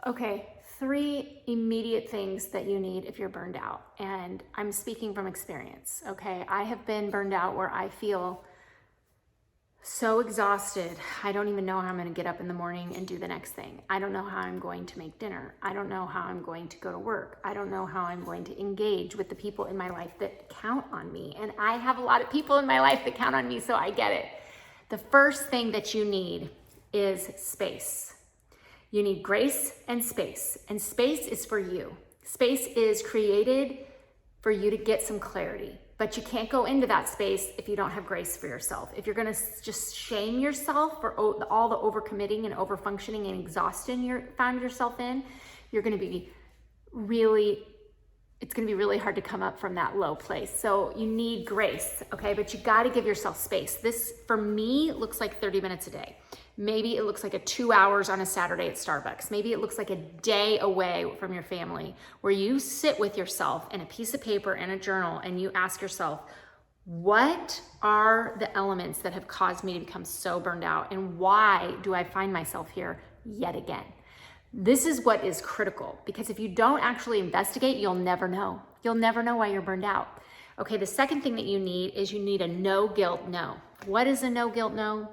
Okay, 3 immediate things that you need if you're burned out. And I'm speaking from experience, okay? I have been burned out where I feel so exhausted. I don't even know how I'm going to get up in the morning and do the next thing. I don't know how I'm going to make dinner. I don't know how I'm going to go to work. I don't know how I'm going to engage with the people in my life that count on me. And I have a lot of people in my life that count on me, so I get it. The first thing that you need is space. You need grace and space is for you. Space is created for you to get some clarity, but you can't go into that space if you don't have grace for yourself. If you're gonna just shame yourself for all the overcommitting and overfunctioning and exhaustion you found yourself in, it's gonna be really hard to come up from that low place. So you need grace, okay? But you gotta give yourself space. This, for me, looks like 30 minutes a day. Maybe it looks like 2 hours on a Saturday at Starbucks. Maybe it looks like a day away from your family where you sit with yourself and a piece of paper and a journal and you ask yourself, what are the elements that have caused me to become so burned out, and why do I find myself here yet again? This is what is critical, because if you don't actually investigate, you'll never know. You'll never know why you're burned out. Okay, the second thing that you need is you need a no guilt no. What is a no guilt no?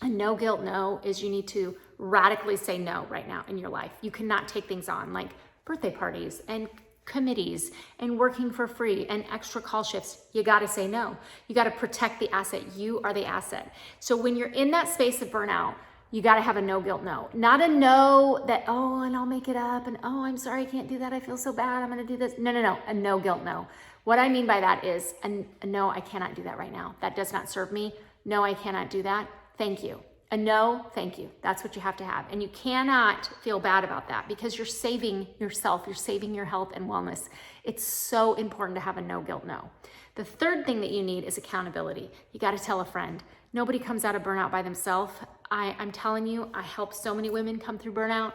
A no guilt no is you need to radically say no right now in your life. You cannot take things on like birthday parties and committees and working for free and extra call shifts. You got to say no. You got to protect the asset. You are the asset. So when you're in that space of burnout, you got to have a no guilt no. Not a no that, oh, and I'll make it up, and oh, I'm sorry, I can't do that. I feel so bad. I'm going to do this. No. A no guilt no. What I mean by that is a no, I cannot do that right now. That does not serve me. No, I cannot do that. Thank you. A no, thank you. That's what you have to have. And you cannot feel bad about that because you're saving yourself, you're saving your health and wellness. It's so important to have a no guilt no. The third thing that you need is accountability. You got to tell a friend. Nobody comes out of burnout by themselves. I'm telling you, I help so many women come through burnout.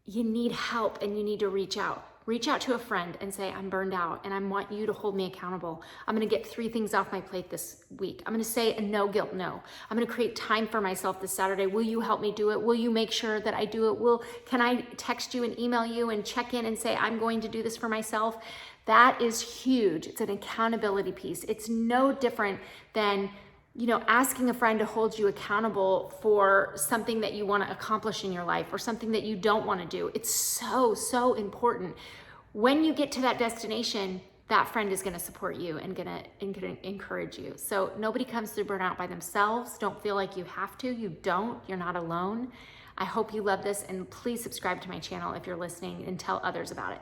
You need help and you need to reach out. Reach out to a friend and say, I'm burned out and I want you to hold me accountable. I'm gonna get 3 things off my plate this week. I'm gonna say a no guilt no. I'm gonna create time for myself this Saturday. Will you help me do it? Will you make sure that I do it? Can I text you and email you and check in and say, I'm going to do this for myself? That is huge. It's an accountability piece. It's no different than asking a friend to hold you accountable for something that you want to accomplish in your life or something that you don't want to do. It's so important. When you get to that destination, that friend is going to support you and going to encourage you. So nobody comes through burnout by themselves. Don't feel like you have to. You don't. You're not alone. I hope you love this, and please subscribe to my channel if you're listening and tell others about it.